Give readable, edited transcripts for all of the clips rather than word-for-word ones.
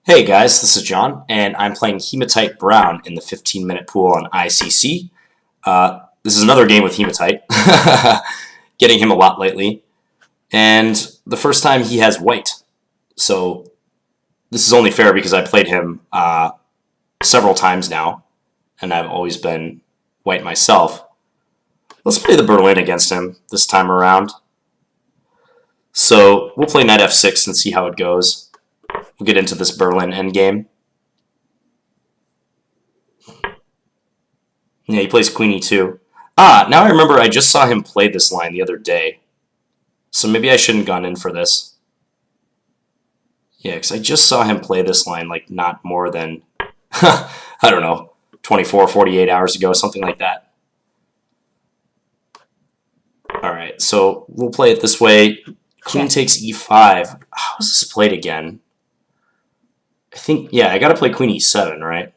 Hey guys, this is John, and I'm playing HematiteBrown in the 15-minute pool on ICC. This is another game with Hematite, getting him a lot lately, and the first time he has white. So this is only fair because I played him several times now, and I've always been white myself. Let's play the Berlin against him this time around. So we'll play knight f6 and see how it goes. We'll get into this Berlin endgame. Yeah, he plays queen e2. Now I remember I just saw him play this line the other day. So maybe I shouldn't have gone in for this. Yeah, because I just saw him play this line like not more than, I don't know, 24, 48 hours ago, something like that. Alright, so we'll play it this way. Queen takes e5. How is this played again? I think, yeah, I gotta play queen e7, right?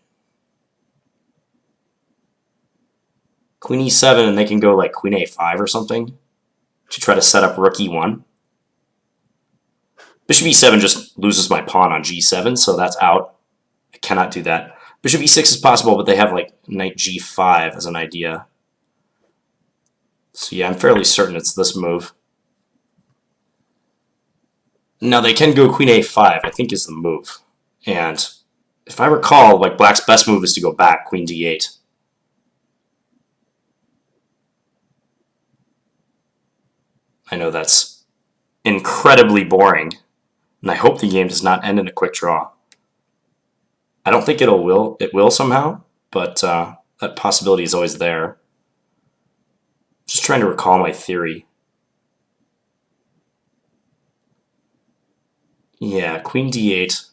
Queen e7, and they can go like queen a5 or something to try to set up rook e1. Bishop e7 just loses my pawn on g7, so that's out. I cannot do that. Bishop e6 is possible, but they have like knight g5 as an idea. So yeah, I'm fairly certain it's this move. Now they can go queen a5, I think is the move. And if I recall, like black's best move is to go back, queen d8. I know that's incredibly boring, and I hope the game does not end in a quick draw. I don't think it will somehow, but that possibility is always there. Just trying to recall my theory. Yeah, queen d8.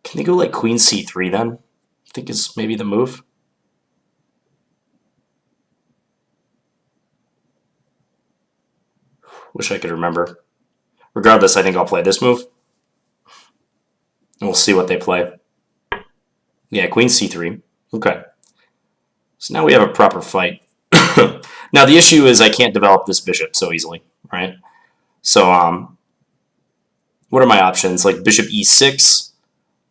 Can they go like queen c3 then? I think is maybe the move. Wish I could remember. Regardless, I think I'll play this move. And we'll see what they play. Yeah, queen c3. Okay. So now we have a proper fight. Now the issue is I can't develop this bishop so easily, right? So what are my options? Like bishop e6.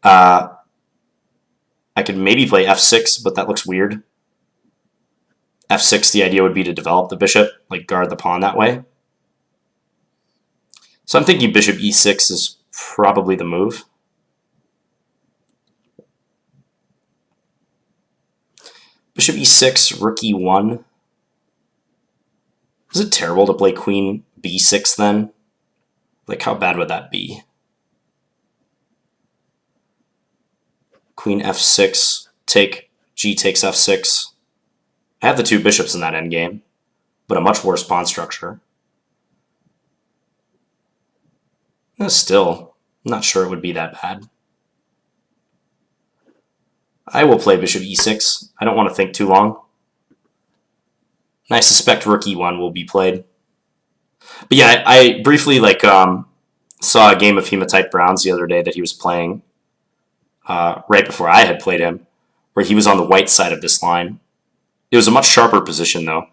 I could maybe play f6, but that looks weird. f6, the idea would be to develop the bishop, like guard the pawn that way. So I'm thinking bishop e6 is probably the move. Bishop e6, rook e1. Is it terrible to play queen b6 then? Like, how bad would that be? Queen f6, take, g takes f6. I have the two bishops in that endgame, but a much worse pawn structure. Still, I'm not sure it would be that bad. I will play bishop e6. I don't want to think too long. And I suspect rook e1 will be played. But yeah, I briefly saw a game of HematiteBrown's the other day that he was playing right before I had played him, where he was on the white side of this line. It was a much sharper position, though.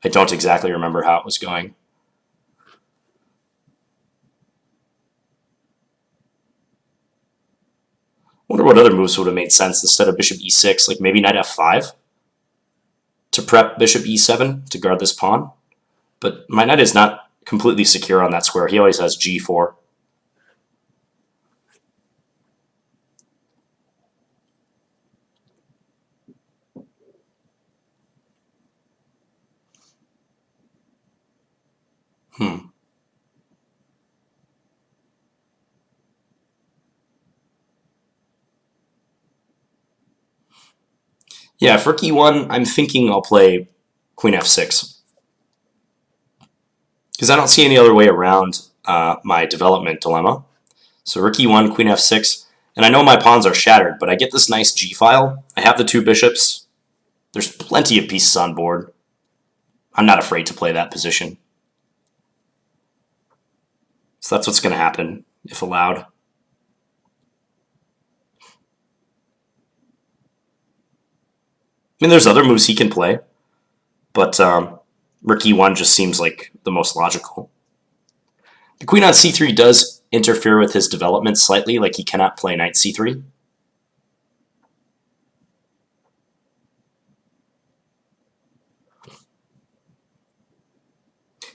I don't exactly remember how it was going. I wonder what other moves would have made sense instead of bishop e6, like maybe knight f5 to prep bishop e7 to guard this pawn. But my knight is not completely secure on that square. He always has g4. Yeah, for rook e1, I'm thinking I'll play queen f6. Because I don't see any other way around my development dilemma. So rook e1, queen f6. And I know my pawns are shattered, but I get this nice g-file. I have the two bishops. There's plenty of pieces on board. I'm not afraid to play that position. So that's what's going to happen, if allowed. I mean, there's other moves he can play, but rook e1 just seems like the most logical. The queen on c3 does interfere with his development slightly, like he cannot play knight c3.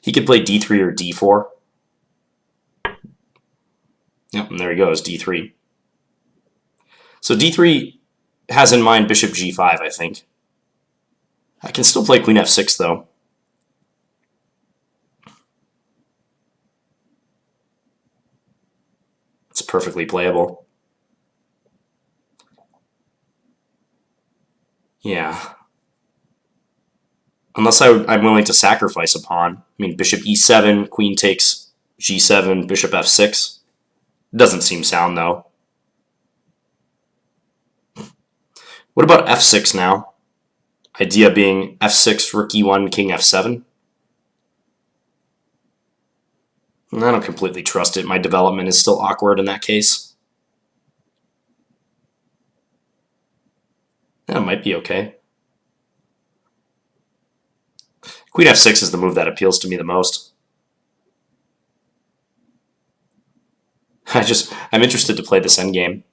He could play d3 or d4. Yep, and there he goes, d3. So d3 has in mind bishop g5, I think. I can still play queen f6, though. It's perfectly playable. Yeah. Unless I'm willing to sacrifice a pawn. I mean, bishop e7, queen takes g7, bishop f6. Doesn't seem sound, though. What about f6 now? Idea being f6, rook e1, king f7. I don't completely trust it. My development is still awkward in that case. That might be okay. Queen f6 is the move that appeals to me the most. I'm interested to play this endgame.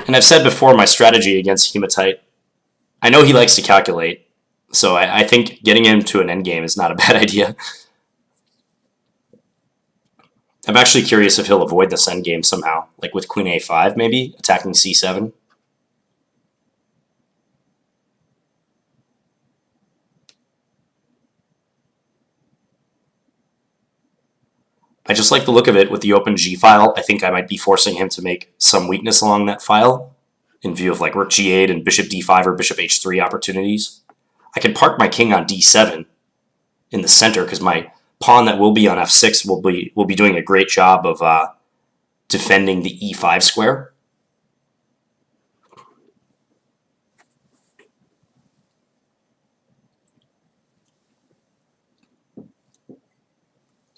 And I've said before my strategy against Hematite. I know he likes to calculate, so I think getting him to an endgame is not a bad idea. I'm actually curious if he'll avoid this endgame somehow, like with queen a5 maybe, attacking c7. I just like the look of it with the open g file. I think I might be forcing him to make some weakness along that file in view of like rook g8 and bishop d5 or bishop h3 opportunities. I can park my king on d7 in the center because my pawn that will be on f6 will be doing a great job of defending the e5 square.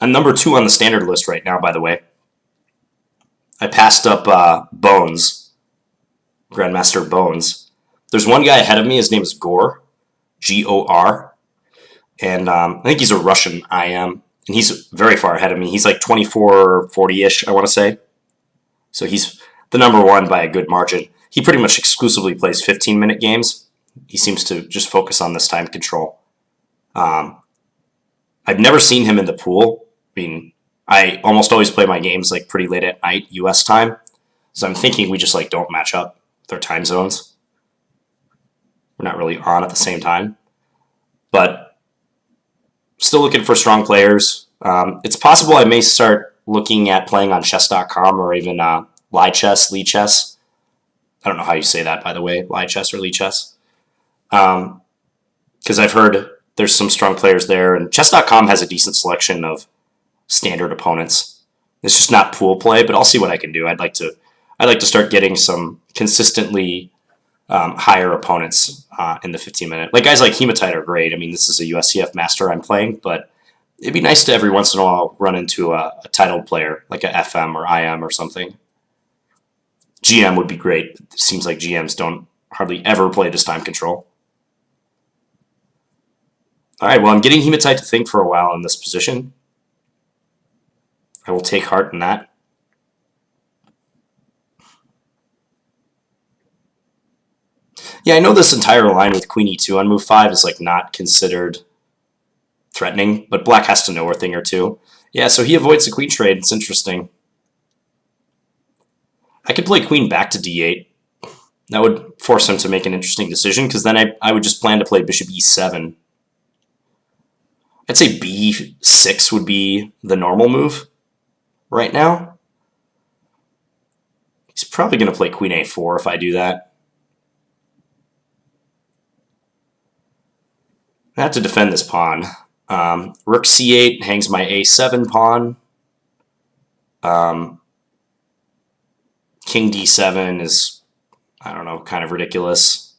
I'm number 2 on the standard list right now, by the way. I passed up Bones, Grandmaster Bones. There's one guy ahead of me. His name is Gor, G-O-R. And I think he's a Russian IM. And he's very far ahead of me. He's like 24, 40-ish, I want to say. So he's the number 1 by a good margin. He pretty much exclusively plays 15-minute games. He seems to just focus on this time control. I've never seen him in the pool. I mean, I almost always play my games like pretty late at night, US time. So I'm thinking we just like don't match up their time zones. We're not really on at the same time. But still looking for strong players. It's possible I may start looking at playing on chess.com or even Lichess, Lichess. I don't know how you say that, by the way, Lichess or Lichess. Because I've heard there's some strong players there, and chess.com has a decent selection of standard opponents. It's just not pool play, but I'll see what I can do. I'd like to start getting some consistently higher opponents in the 15-minute. Like guys like Hematite are great. I mean, this is a USCF master I'm playing, but it'd be nice to every once in a while run into a titled player like a FM or IM or something. GM would be great. It seems like GMs don't hardly ever play this time control. All right, well, I'm getting Hematite to think for a while in this position. I will take heart in that. Yeah, I know this entire line with queen e2 on move 5 is like not considered threatening, but black has to know a thing or two. Yeah, so he avoids the queen trade. It's interesting. I could play queen back to d8. That would force him to make an interesting decision, because then I would just plan to play bishop e7. I'd say b6 would be the normal move right now. He's probably going to play queen a4 if I do that. I have to defend this pawn. Rook c8 hangs my a7 pawn. King d7 is, I don't know, kind of ridiculous.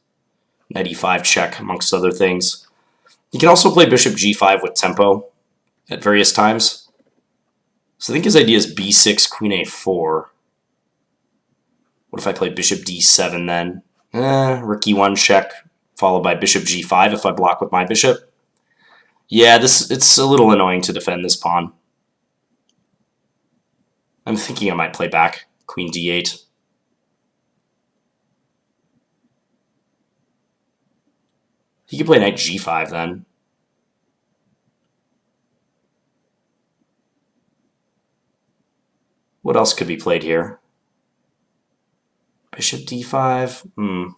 Knight e5 check, amongst other things. You can also play bishop g5 with tempo at various times. So I think his idea is b6, queen a4. What if I play bishop d7 then? Rook e1 check, followed by bishop g5 if I block with my bishop. Yeah, it's a little annoying to defend this pawn. I'm thinking I might play back queen d8. He could play knight g5 then. What else could be played here? Bishop d5?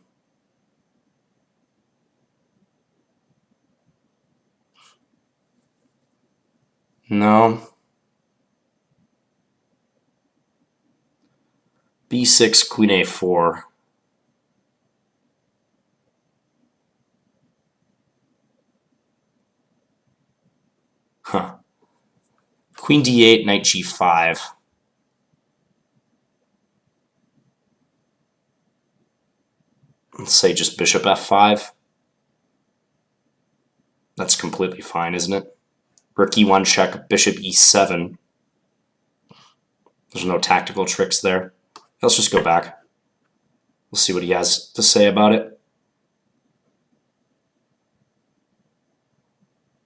No. b6, queen a4. Huh. Queen d8, knight g5. Let's say just bishop f5. That's completely fine, isn't it? Rook e1 check, bishop e7. There's no tactical tricks there. Let's just go back. We'll see what he has to say about it.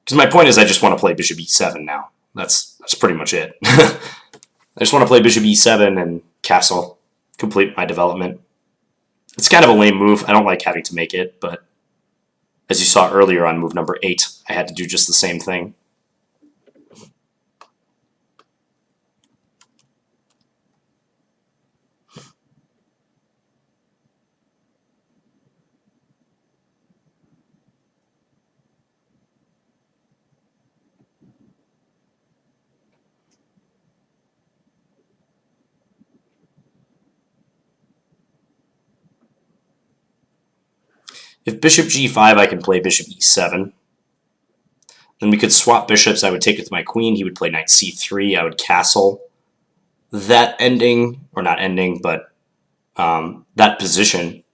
Because my point is I just want to play bishop e7 now. That's pretty much it. I just want to play bishop e7 and castle. Complete my development. It's kind of a lame move. I don't like having to make it, but as you saw earlier on move number 8, I had to do just the same thing. If bishop g5, I can play bishop e7. Then we could swap bishops. I would take it with my queen. He would play knight c3. I would castle. That ending, or not ending, but that position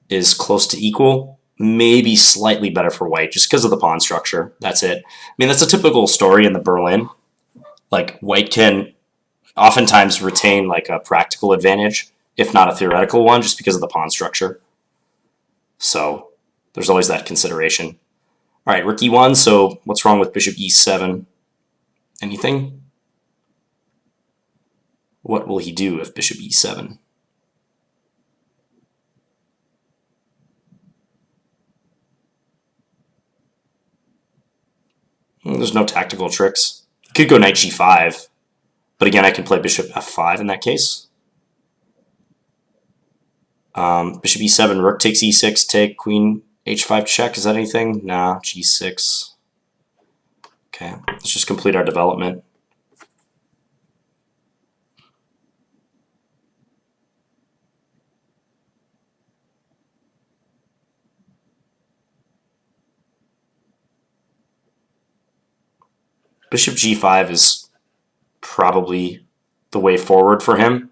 is close to equal. Maybe slightly better for white, just because of the pawn structure. That's it. I mean, that's a typical story in the Berlin. Like, white can oftentimes retain like a practical advantage, if not a theoretical one, just because of the pawn structure. So there's always that consideration. All right, rook e1, so what's wrong with bishop e7? Anything? What will he do if bishop e7? There's no tactical tricks. Could go knight g5, but again, I can play bishop f5 in that case. Bishop e7, rook takes e6, take, queen h5 check. Is that anything? Nah, g6. Okay, let's just complete our development. Bishop g5 is probably the way forward for him,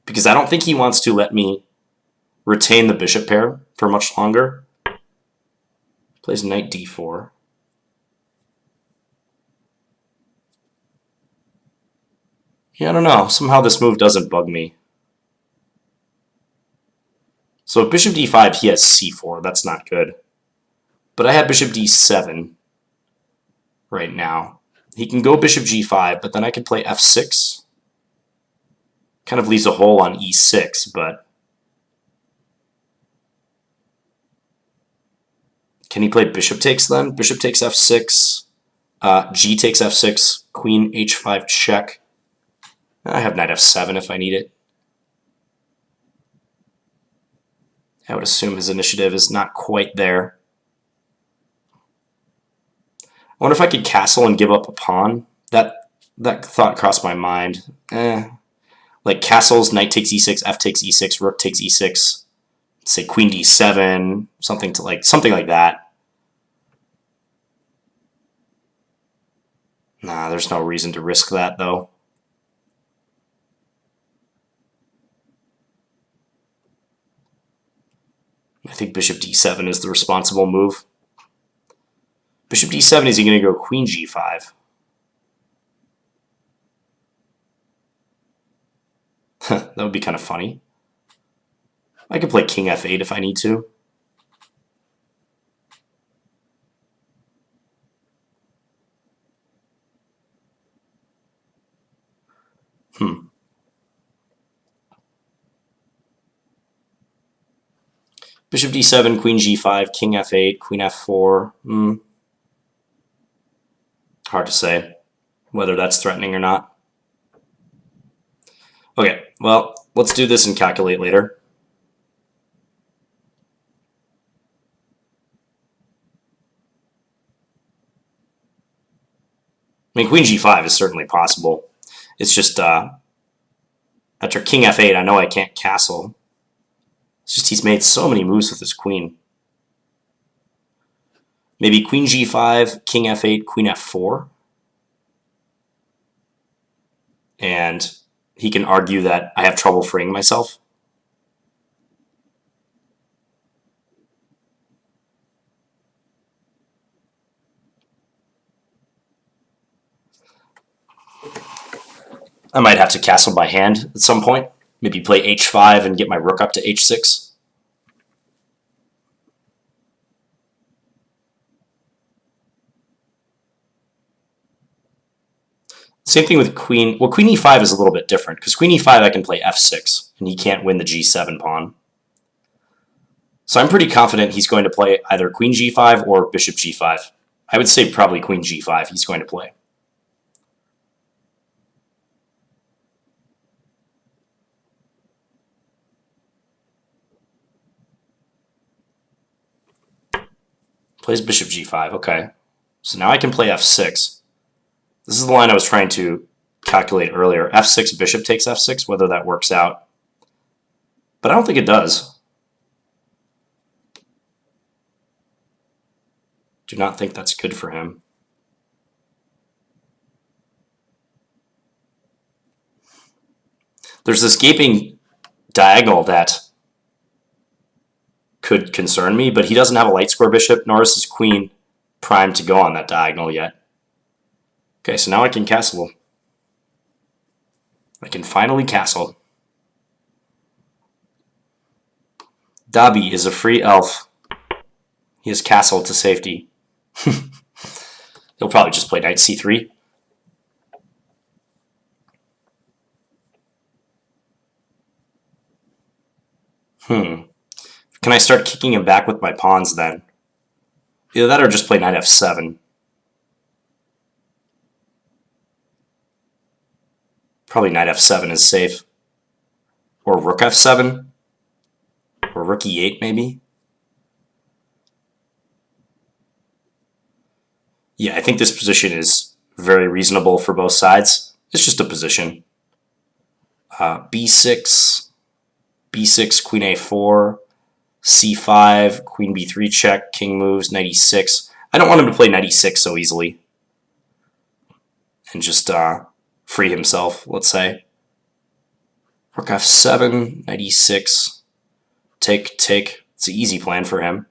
because I don't think he wants to let me retain the bishop pair for much longer. Plays knight d4. Yeah, I don't know. Somehow this move doesn't bug me. So if bishop d5, he has c4. That's not good. But I have bishop d7 right now. He can go bishop g5, but then I can play f6. Kind of leaves a hole on e6, but can he play bishop takes then? Bishop takes f6, g takes f6, queen h5 check. I have knight f7 if I need it. I would assume his initiative is not quite there. I wonder if I could castle and give up a pawn. That thought crossed my mind. Like castles, knight takes e6, f takes e6, rook takes e6. Say queen d7, something like that. Nah, there's no reason to risk that though. I think bishop d7 is the responsible move. Bishop d7, is he going to go queen g5? That would be kind of funny. I could play king f8 if I need to. Hmm. Bishop d7, queen g5, king f8, queen f4. Hard to say whether that's threatening or not. Okay, well, let's do this and calculate later. I mean, queen g5 is certainly possible. It's just after king f8, I know I can't castle. It's just he's made so many moves with his queen. Maybe queen g5, king f8, queen f4. And he can argue that I have trouble freeing myself. I might have to castle by hand at some point. Maybe play h5 and get my rook up to h6. Same thing with queen. Well, queen e5 is a little bit different because queen e5 I can play f6 and he can't win the g7 pawn. So I'm pretty confident he's going to play either queen g5 or bishop g5. I would say probably queen g5 he's going to play. Plays bishop g5, okay. So now I can play f6. This is the line I was trying to calculate earlier. f6, bishop takes f6, whether that works out. But I don't think it does. Do not think that's good for him. There's this gaping diagonal that could concern me, but he doesn't have a light square bishop, nor is his queen primed to go on that diagonal yet. Okay, so now I can castle. I can finally castle. Dabi is a free elf. He has castled to safety. He'll probably just play knight c3. Can I start kicking him back with my pawns then? Either that or just play knight f7. Probably knight f7 is safe. Or rook f7. Or rook e8 maybe. Yeah, I think this position is very reasonable for both sides. It's just a position. b6, b6, queen a4, c5, queen b3 check, king moves, knight e6. I don't want him to play knight e6 so easily. And just free himself, let's say. Rook f7, knight e6, take, take. It's an easy plan for him.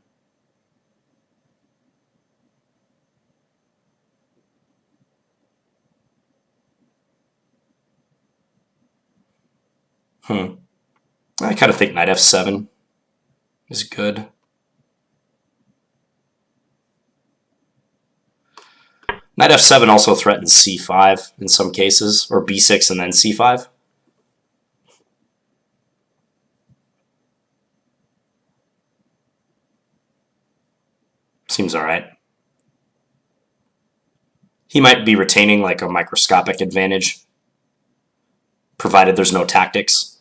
I kind of think knight f7 is good. Knight f7 also threatens c5 in some cases, or b6 and then c5. Seems all right. He might be retaining like a microscopic advantage, provided there's no tactics.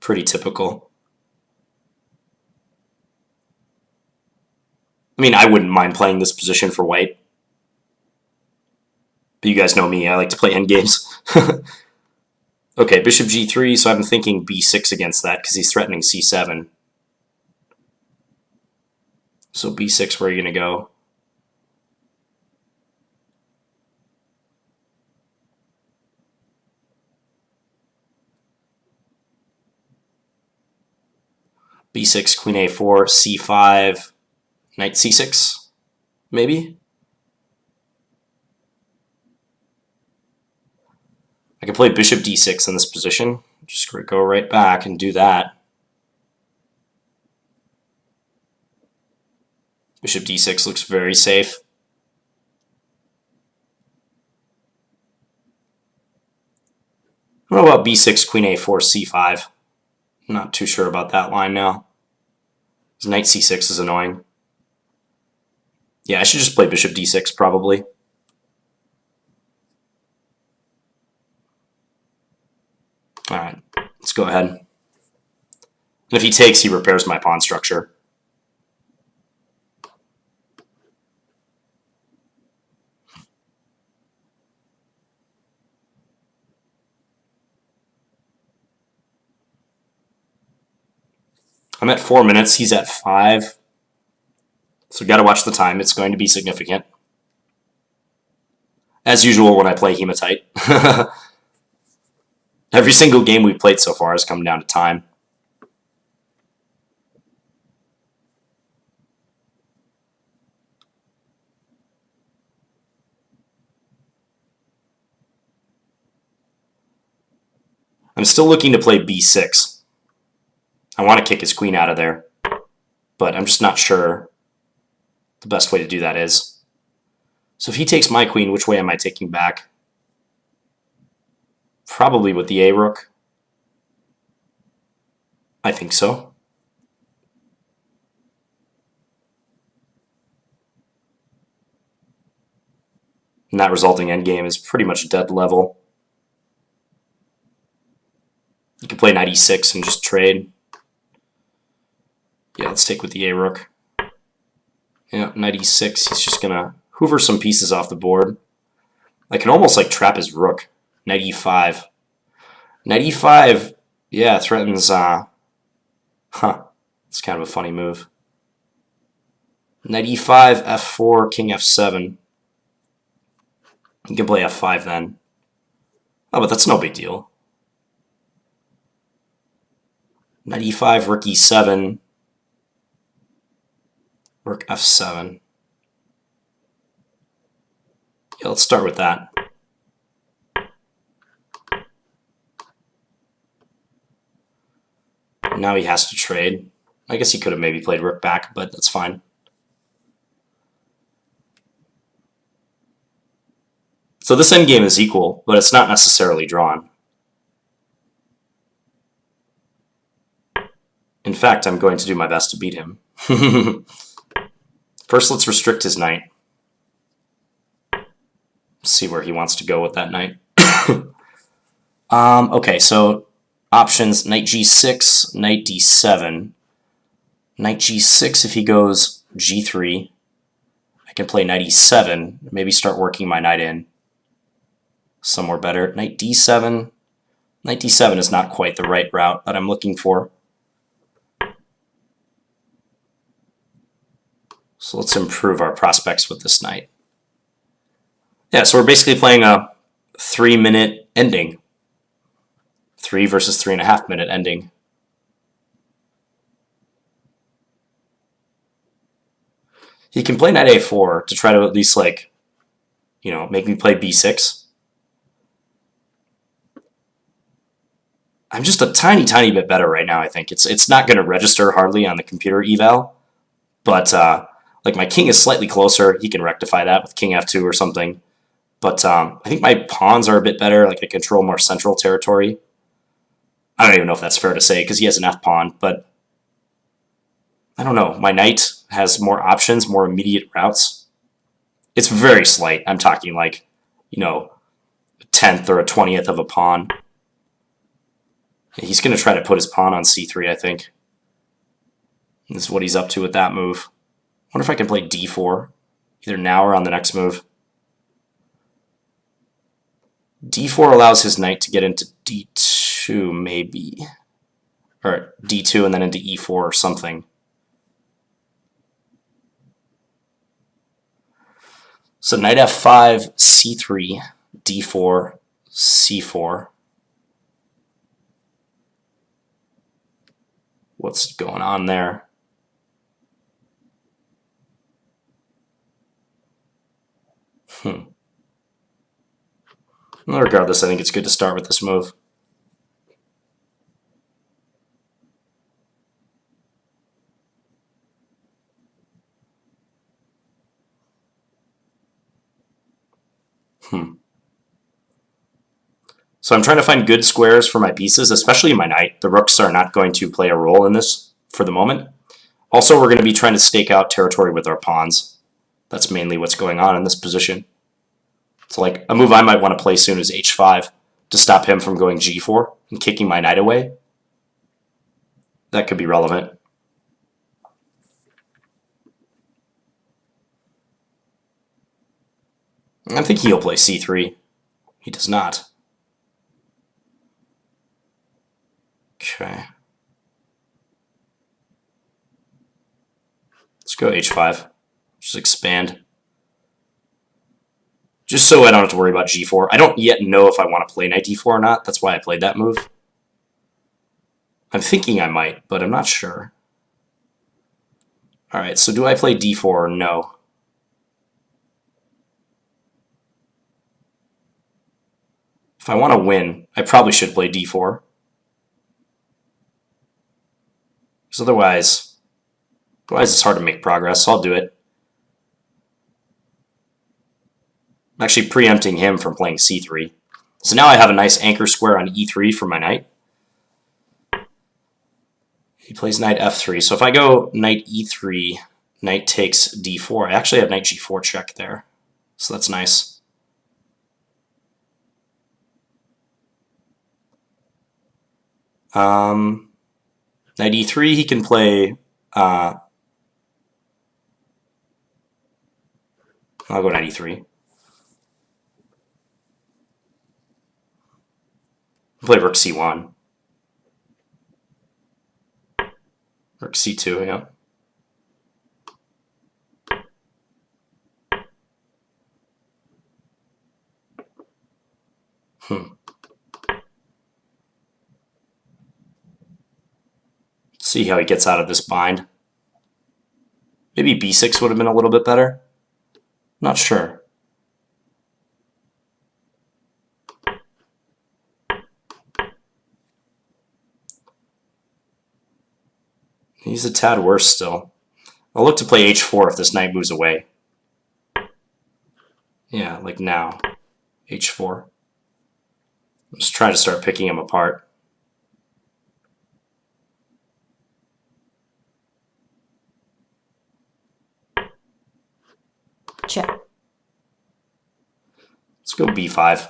Pretty typical. I mean, I wouldn't mind playing this position for white. But you guys know me, I like to play endgames. Okay, bishop g3, so I'm thinking b6 against that because he's threatening c7. So b6, where are you going to go? b6, queen a4, c5, knight c6, maybe? I can play bishop d6 in this position. Just go right back and do that. Bishop d6 looks very safe. What about b6, queen a4, c5? Not too sure about that line now. Knight c6 is annoying. Yeah, I should just play bishop d6 probably. All right, let's go ahead. And if he takes, he repairs my pawn structure. I'm at 4 minutes. He's at 5. So got to watch the time. It's going to be significant. As usual when I play Hematite. Every single game we've played so far has come down to time. I'm still looking to play b6. I want to kick his queen out of there, but I'm just not sure the best way to do that is. So if he takes my queen, which way am I taking back? Probably with the a-rook. I think so. And that resulting endgame is pretty much dead level. You can play knight e6 and just trade. Yeah, let's take with the a-rook. Yeah, knight e6, he's just going to hoover some pieces off the board. I can almost like trap his rook. Knight e5. Knight e5, yeah, threatens, it's kind of a funny move. Knight e5, f4, king f7. You can play f5 then. Oh, but that's no big deal. Knight e5, rook e7, rook f7. Yeah, let's start with that. Now he has to trade. I guess he could have maybe played rook back, but that's fine. So this endgame is equal, but it's not necessarily drawn. In fact, I'm going to do my best to beat him. First, let's restrict his knight. See where he wants to go with that knight. Okay, so options: knight g6, knight d7. Knight g6 if he goes g3. I can play knight e7, maybe start working my knight in somewhere better. Knight d7. Knight d7 is not quite the right route that I'm looking for. So let's improve our prospects with this knight. Yeah, so we're basically playing a 3-minute ending. 3 versus 3.5 minute ending. He can play knight a4 to try to at least, like, make me play b6. I'm just a tiny, tiny bit better right now, I think. It's not going to register hardly on the computer eval, but like my king is slightly closer. He can rectify that with king f2 or something. But I think my pawns are a bit better. Like I control more central territory. I don't even know if that's fair to say because he has an f-pawn, but I don't know. My knight has more options, more immediate routes. It's very slight. I'm talking like, a 10th or a 20th of a pawn. He's going to try to put his pawn on c3, I think. This is what he's up to with that move. I wonder if I can play d4, either now or on the next move. d4 allows his knight to get into d2, maybe. Or d2 and then into e4 or something. So knight f5, c3, d4, c4. What's going on there? Regardless, I think it's good to start with this move. So So I'm trying to find good squares for my pieces, especially my knight. The rooks are not going to play a role in this for the moment. Also, we're going to be trying to stake out territory with our pawns. That's mainly what's going on in this position. So like a move I might want to play soon is h5 to stop him from going g4 and kicking my knight away. That could be relevant. I think he'll play c3. He does not. Okay. Let's go h5. Just expand. Just so I don't have to worry about g4. I don't yet know if I want to play knight d4 or not. That's why I played that move. I'm thinking I might, but I'm not sure. Alright, so do I play d4 or no? If I want to win, I probably should play d4. Because otherwise it's hard to make progress, so I'll do it. I'm actually preempting him from playing c3. So now I have a nice anchor square on e3 for my knight. He plays knight f3. So if I go knight e3, knight takes d4. I actually have knight g4 check there. So that's nice. Knight e3, he can play... I'll go knight e3. Play rook c1. Rook c2, yeah. See how he gets out of this bind. Maybe b6 would have been a little bit better. Not sure. He's a tad worse still. I'll look to play h4 if this knight moves away. Yeah, like now. h4. Just try to start picking him apart. Check. Let's go b5.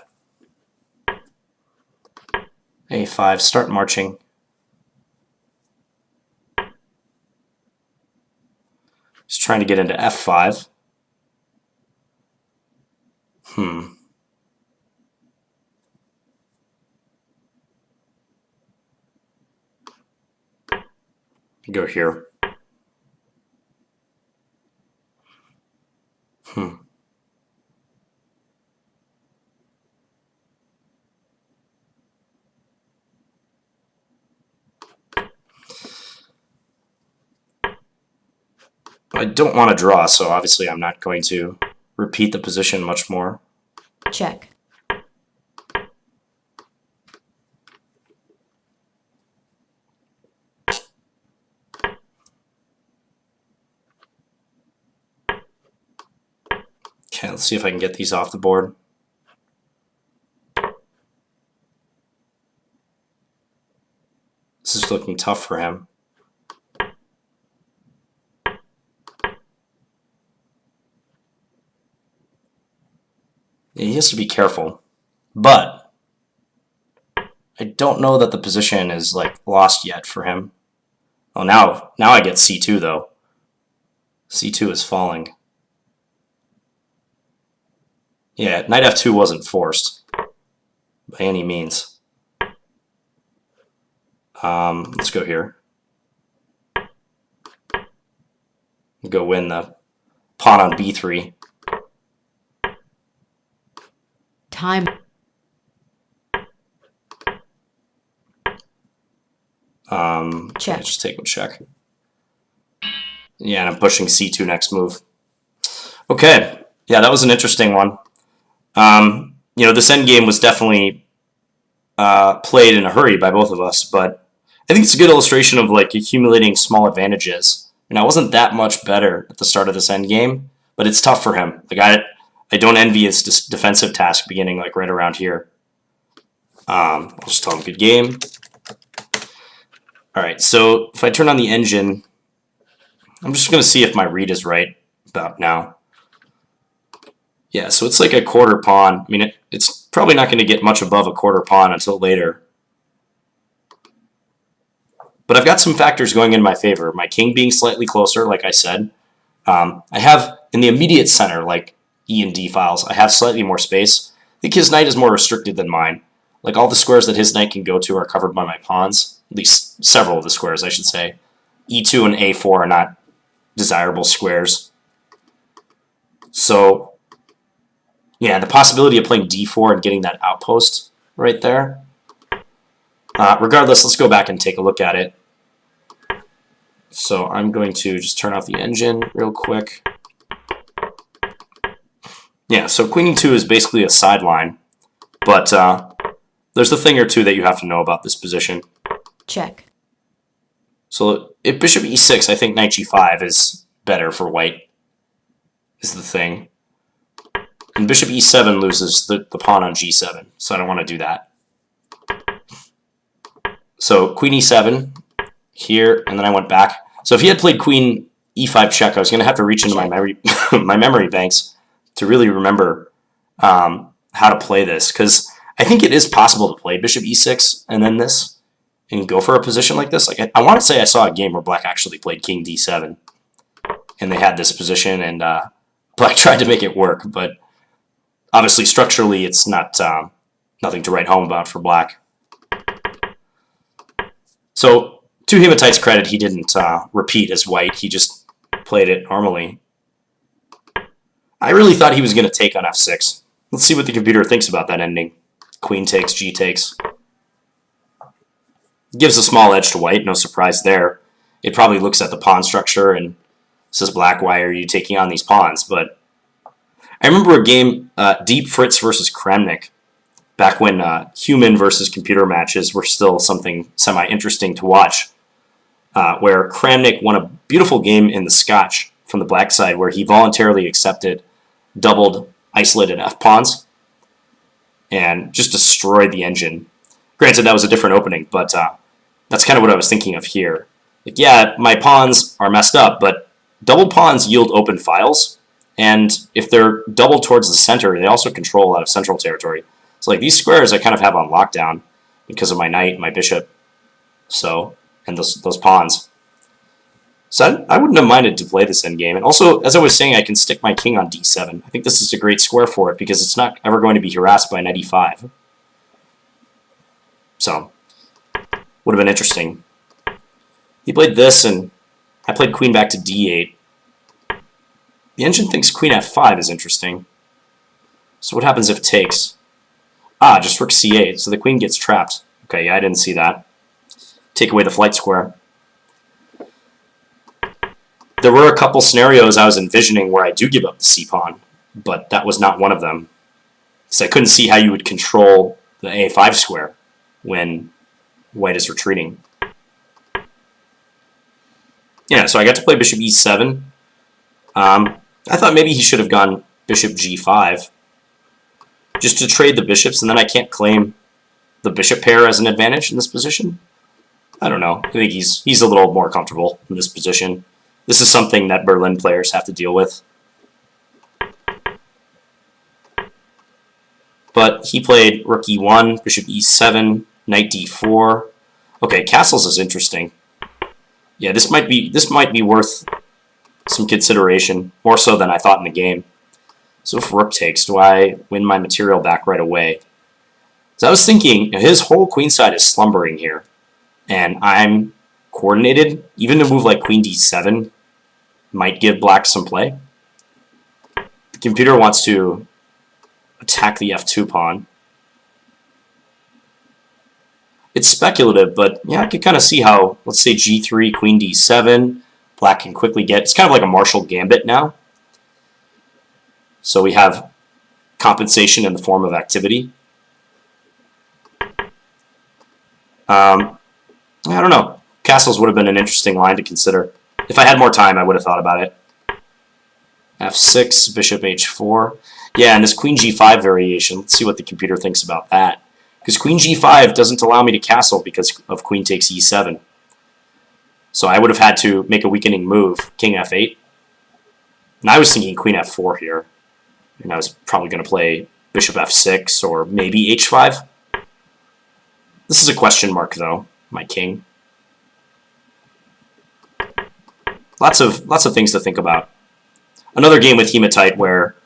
a5, start marching. Just trying to get into f5. Go here. I don't want to draw, so obviously I'm not going to repeat the position much more. Check. Okay, let's see if I can get these off the board. This is looking tough for him. He has to be careful, but I don't know that the position is like lost yet for him. Oh, now I get c2 though. c2 is falling. Yeah, knight f2 wasn't forced by any means. Let's go here. Go win the pawn on b3. Time. Check. Just take a check. Yeah, and I'm pushing c2 next move. Okay, yeah, that was an interesting one. You know, this endgame was definitely played in a hurry by both of us, but I think it's a good illustration of like accumulating small advantages. And I wasn't that much better at the start of this endgame, but it's tough for him. Like I don't envy his defensive task beginning like right around here. I'll just tell him good game. All right, so if I turn on the engine, I'm just going to see if my read is right about now. Yeah, so it's like a quarter pawn. I mean, it's probably not going to get much above a quarter pawn until later. But I've got some factors going in my favor. My king being slightly closer, like I said. I have, in the immediate center, like E and D files, I have slightly more space. I think his knight is more restricted than mine. Like, all the squares that his knight can go to are covered by my pawns. At least several of the squares, I should say. E2 and A4 are not desirable squares. So, yeah, the possibility of playing D4 and getting that outpost right there. Regardless, let's go back and take a look at it. So I'm going to just turn off the engine real quick. Yeah, so queen e2 is basically a sideline, but there's a thing or two that you have to know about this position. Check. So if bishop e6, I think knight g5 is better for white, is the thing. And bishop e7 loses the pawn on g7, so I don't want to do that. So queen e7 here, and then I went back. So if he had played queen e5 check, I was going to have to reach into my memory banks to really remember how to play this, because I think it is possible to play bishop e6 and then this and go for a position like this. Like, I want to say I saw a game where black actually played king d7 and they had this position, and black tried to make it work, but obviously structurally it's not nothing to write home about for black. So to Hematite's credit, he didn't repeat as white. He just played it normally. I really thought he was going to take on f6. Let's see what the computer thinks about that ending. Queen takes, g takes. Gives a small edge to white, no surprise there. It probably looks at the pawn structure and says, black, why are you taking on these pawns? But I remember a game, Deep Fritz versus Kramnik, back when human versus computer matches were still something semi-interesting to watch, where Kramnik won a beautiful game in the Scotch from the black side, where he voluntarily accepted doubled isolated f-pawns and just destroyed the engine. Granted, that was a different opening, but that's kind of what I was thinking of here. Like, yeah, my pawns are messed up, but double pawns yield open files, and if they're doubled towards the center, they also control a lot of central territory. So like these squares I kind of have on lockdown because of my knight and my bishop, so, and those pawns. So I wouldn't have minded to play this endgame. And also, as I was saying, I can stick my king on d7. I think this is a great square for it because it's not ever going to be harassed by knight e5. So, would have been interesting. He played this, and I played queen back to d8. The engine thinks queen f5 is interesting. So what happens if it takes? Ah, just rook c8, so the queen gets trapped. Okay, yeah, I didn't see that. Take away the flight square. There were a couple scenarios I was envisioning where I do give up the c-pawn, but that was not one of them. So I couldn't see how you would control the a5 square when white is retreating. Yeah, so I got to play bishop e7. I thought maybe he should have gone bishop g5, just to trade the bishops, and then I can't claim the bishop pair as an advantage in this position. I don't know. I think he's a little more comfortable in this position. This is something that Berlin players have to deal with. But he played rook e1, bishop e7, knight d4. Okay, castles is interesting. Yeah, this might be worth some consideration, more so than I thought in the game. So if rook takes, do I win my material back right away? So I was thinking, his whole queenside is slumbering here, and I'm coordinated. Even a move like queen d7 might give black some play. The computer wants to attack the f2 pawn. It's speculative, but yeah, I could kind of see how, let's say g3, queen d7, black can quickly get, it's kind of like a Marshall Gambit now. So we have compensation in the form of activity. I don't know. Castles would have been an interesting line to consider. If I had more time, I would have thought about it. f6, bishop h4. Yeah, and this queen g5 variation, let's see what the computer thinks about that. Because queen g5 doesn't allow me to castle because of queen takes e7. So I would have had to make a weakening move, king f8. And I was thinking queen f4 here. And I was probably going to play bishop f6 or maybe h5. This is a question mark, though, my king. Lots of things to think about. Another game with Hematite where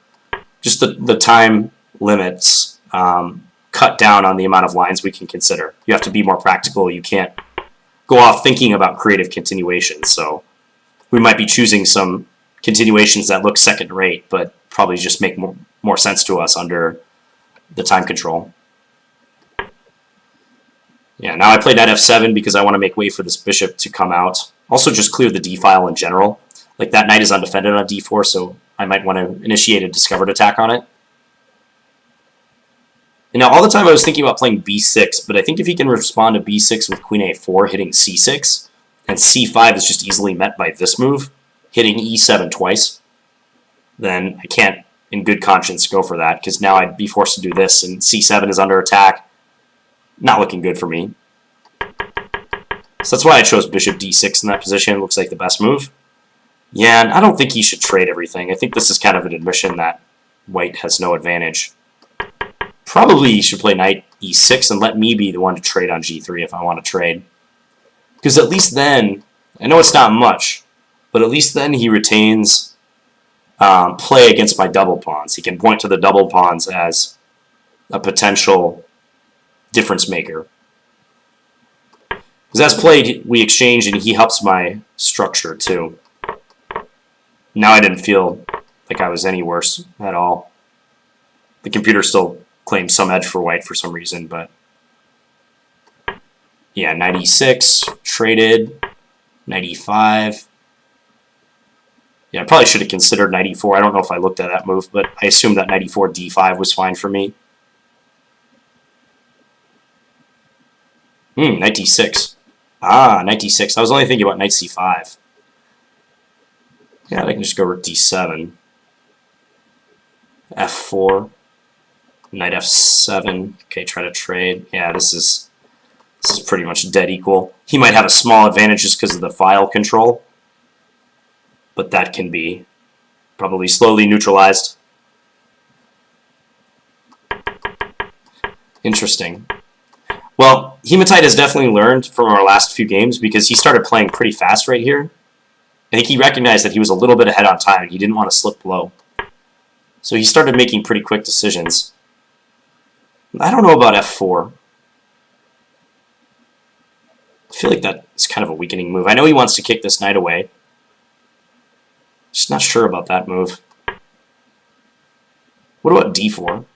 just the time limits cut down on the amount of lines we can consider. You have to be more practical. You can't go off thinking about creative continuations. So we might be choosing some continuations that look second rate, but probably just make more sense to us under the time control. Yeah, now I played knight f7 because I want to make way for this bishop to come out. Also just clear the d file in general. Like that knight is undefended on d4, so I might want to initiate a discovered attack on it. And now all the time I was thinking about playing b6, but I think if he can respond to b6 with queen a4 hitting c6, and c5 is just easily met by this move, hitting e7 twice, then I can't in good conscience go for that, because now I'd be forced to do this, and c7 is under attack. Not looking good for me. So that's why I chose bishop d6 in that position. Looks like the best move. Yeah, and I don't think he should trade everything. I think this is kind of an admission that white has no advantage. Probably he should play knight e6 and let me be the one to trade on g3 if I want to trade. Because at least then, I know it's not much, but at least then he retains play against my double pawns. He can point to the double pawns as a potential difference maker. Because as played, we exchange and he helps my structure too. Now I didn't feel like I was any worse at all. The computer still claims some edge for white for some reason, but yeah, knight e6, traded, knight e5. Yeah, I probably should have considered knight e4. I don't know if I looked at that move, but I assumed that knight e4 d5 was fine for me. Knight d6. Ah, knight d6. I was only thinking about knight c5. Yeah, I can just go rook d7. f4. Knight f7. Okay, try to trade. Yeah, this is pretty much dead equal. He might have a small advantage just because of the file control, but that can be probably slowly neutralized. Interesting. Well, Hematite has definitely learned from our last few games because he started playing pretty fast right here. I think he recognized that he was a little bit ahead on time and he didn't want to slip low. So he started making pretty quick decisions. I don't know about f4. I feel like that is kind of a weakening move. I know he wants to kick this knight away. Just not sure about that move. What about d4?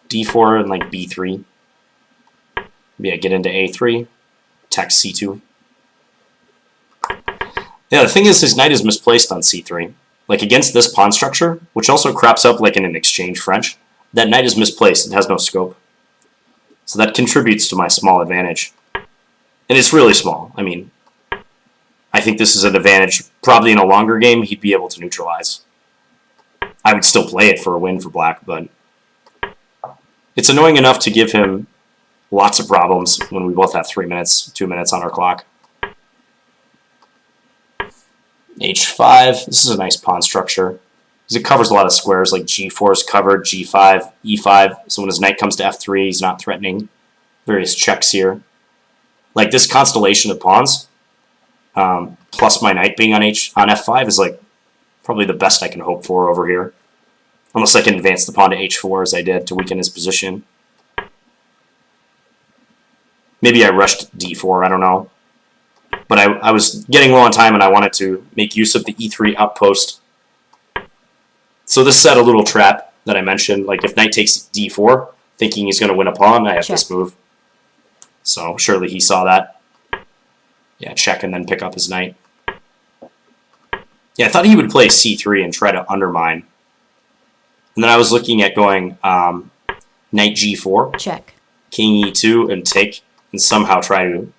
d4 and like b3. Maybe I get into a3. Attack c2. Yeah, the thing is his knight is misplaced on c3. Like against this pawn structure, which also crops up like in an exchange French, that knight is misplaced. It has no scope. So that contributes to my small advantage. And it's really small. I mean, I think this is an advantage. Probably in a longer game, he'd be able to neutralize. I would still play it for a win for black, but it's annoying enough to give him lots of problems when we both have 3 minutes, 2 minutes on our clock. h5. This is a nice pawn structure. Because it covers a lot of squares, like g4 is covered, g5, e5. So when his knight comes to f3, he's not threatening. Various checks here. Like this constellation of pawns, plus my knight being on f5 is like probably the best I can hope for over here. Unless I can advance the pawn to h4 as I did to weaken his position. Maybe I rushed d4, I don't know. But I was getting low on time and I wanted to make use of the e3 outpost. So this set a little trap that I mentioned. Like if knight takes d4, thinking he's going to win a pawn, I have this move. So surely he saw that. Yeah, check and then pick up his knight. Yeah, I thought he would play c3 and try to undermine. And then I was looking at going knight g4, Check. king e2, and take, and somehow try to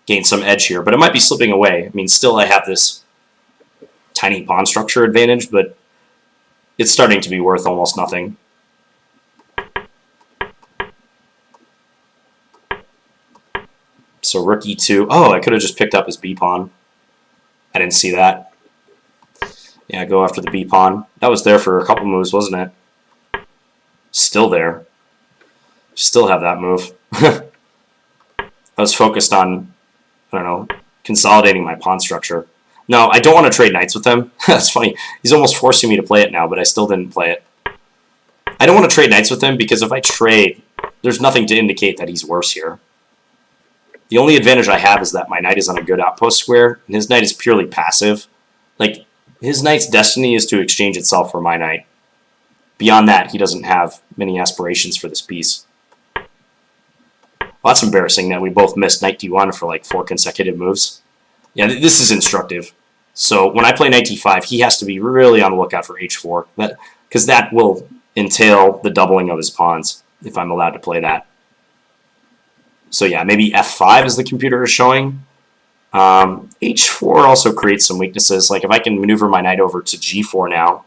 gain some edge here. But it might be slipping away. I mean, still I have this tiny pawn structure advantage, but it's starting to be worth almost nothing. So rook e2. Oh, I could have just picked up his b pawn. I didn't see that. Yeah, go after the b pawn. That was there for a couple moves, wasn't it? Still there. Still have that move. I was focused on, I don't know, consolidating my pawn structure. No, I don't want to trade knights with him. That's funny. He's almost forcing me to play it now, but I still didn't play it. I don't want to trade knights with him because if I trade, there's nothing to indicate that he's worse here. The only advantage I have is that my knight is on a good outpost square, and his knight is purely passive. Like, his knight's destiny is to exchange itself for my knight. Beyond that, he doesn't have many aspirations for this piece. Well, that's embarrassing that we both missed knight d1 for like 4 consecutive moves. Yeah, this is instructive. So when I play knight d5, he has to be really on the lookout for h4, because that will entail the doubling of his pawns, if I'm allowed to play that. So yeah, maybe f5 as the computer is showing. H4 also creates some weaknesses. Like if I can maneuver my knight over to g4 now,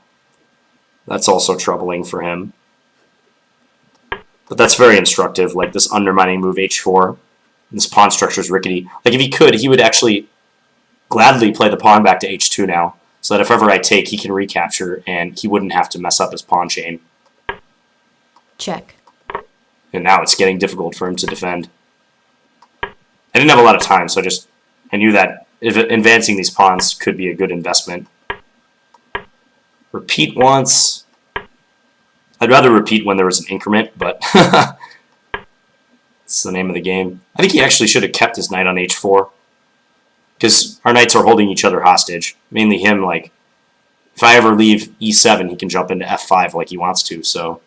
that's also troubling for him. But that's very instructive, like this undermining move h4. This pawn structure is rickety. Like if he could, he would actually gladly play the pawn back to h2 now, so that if ever I take, he can recapture, and he wouldn't have to mess up his pawn chain. Check. And now it's getting difficult for him to defend. I didn't have a lot of time, so I knew that advancing these pawns could be a good investment. Repeat once. I'd rather repeat when there was an increment, but it's the name of the game. I think he actually should have kept his knight on h4, because our knights are holding each other hostage. Mainly him, like, if I ever leave e7, he can jump into f5 like he wants to, so...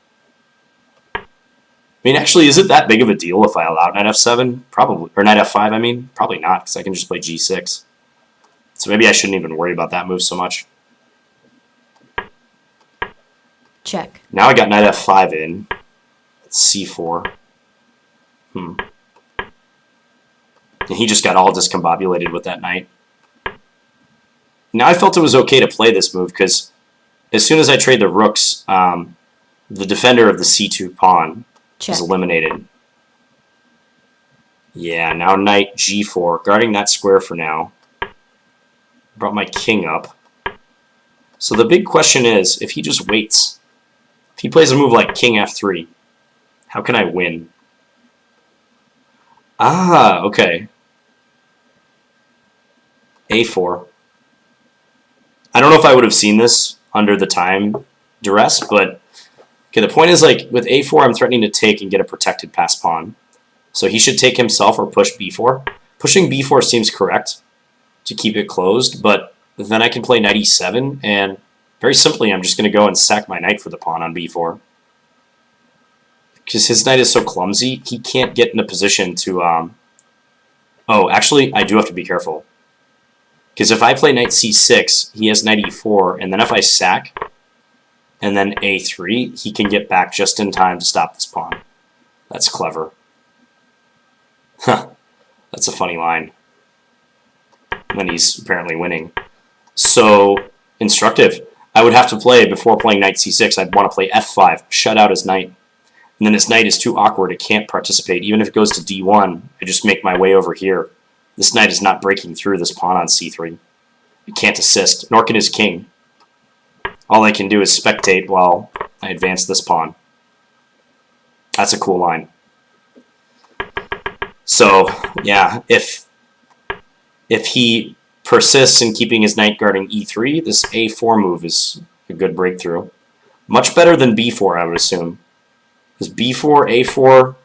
I mean, actually, is it that big of a deal if I allow knight f7? Probably. Or knight f5, I mean? Probably not, because I can just play g6. So maybe I shouldn't even worry about that move so much. Check. Now I got knight f5 in. It's c4. And he just got all discombobulated with that knight. Now I felt it was okay to play this move, because as soon as I trade the rooks, the defender of the c2 pawn is eliminated. Yeah, now knight g4, guarding that square for now. Brought my king up. So the big question is, if he just waits, if he plays a move like king f3, how can I win? Ah, okay. a4. I don't know if I would have seen this under the time duress, but okay, the point is, like, with a4, I'm threatening to take and get a protected pass pawn. So he should take himself or push b4. Pushing b4 seems correct to keep it closed, but then I can play knight e7, and very simply, I'm just going to go and sack my knight for the pawn on b4. Because his knight is so clumsy, he can't get in a position to... Oh, actually, I do have to be careful. Because if I play knight c6, he has knight e4, and then if I sack, and then a3, he can get back just in time to stop this pawn. That's clever. Huh. That's a funny line. When he's apparently winning. So, instructive. I would have to play, before playing knight c6, I'd want to play f5, shut out his knight. And then his knight is too awkward, it can't participate. Even if it goes to d1, I just make my way over here. This knight is not breaking through this pawn on c3. It can't assist, nor can his king. All I can do is spectate while I advance this pawn. That's a cool line. So, yeah, if he persists in keeping his knight guarding e3, this a4 move is a good breakthrough. Much better than b4, I would assume. Because b4, a4,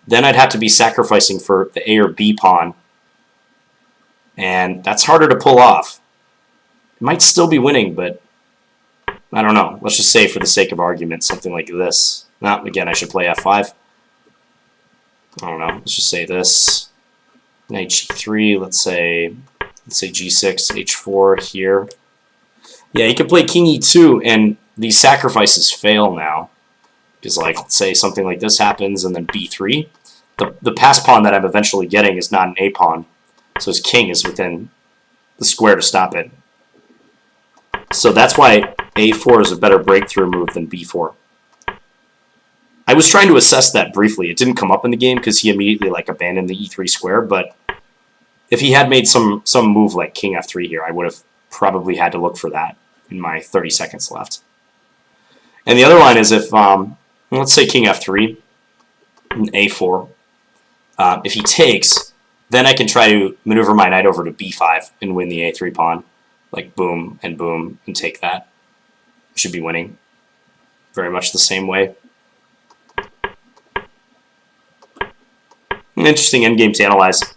then I'd have to be sacrificing for the a or b pawn. And that's harder to pull off. It might still be winning, but I don't know. Let's just say, for the sake of argument, something like this. Now, again, I should play f5. I don't know. Let's just say this. Knight g3, let's say g6, h4 here. Yeah, he could play king e2, and these sacrifices fail now. Because, like, let's say something like this happens, and then b3. The pass pawn that I'm eventually getting is not an a pawn. So his king is within the square to stop it. So that's why a4 is a better breakthrough move than b4. I was trying to assess that briefly. It didn't come up in the game because he immediately, like, abandoned the e3 square, but If he had made some move like king f3 here, I would have probably had to look for that in my 30 seconds left. And the other line is if, let's say king f3, and a4. If he takes, then I can try to maneuver my knight over to b5 and win the a3 pawn. Like boom, and take that. Should be winning. Very much the same way. An interesting endgame to analyze.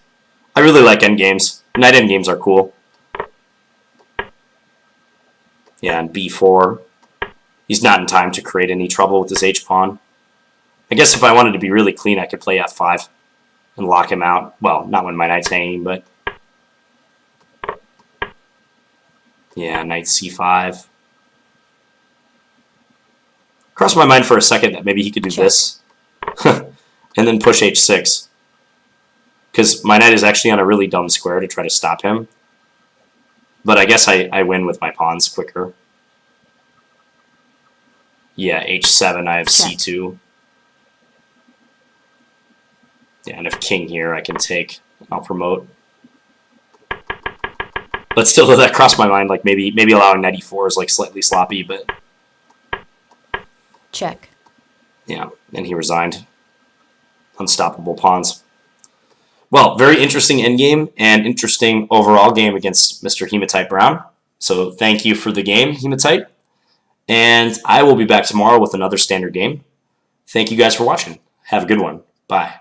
I really like endgames. Knight endgames are cool. Yeah, and b4. He's not in time to create any trouble with his h-pawn. I guess if I wanted to be really clean, I could play f5 and lock him out. Well, not when my knight's hanging, but... Yeah, knight c5. Crossed my mind for a second that maybe he could do this. And then push h6. Because my knight is actually on a really dumb square to try to stop him. But I guess I win with my pawns quicker. Yeah, h7, I have c2. Yeah, and if king here, I can take. I'll promote. But still, that crossed my mind. Like maybe allowing knight e4 is like slightly sloppy, but Check. yeah, and he resigned. Unstoppable pawns. Well, very interesting endgame and interesting overall game against Mr. HematiteBrown. So thank you for the game, Hematite. And I will be back tomorrow with another standard game. Thank you guys for watching. Have a good one. Bye.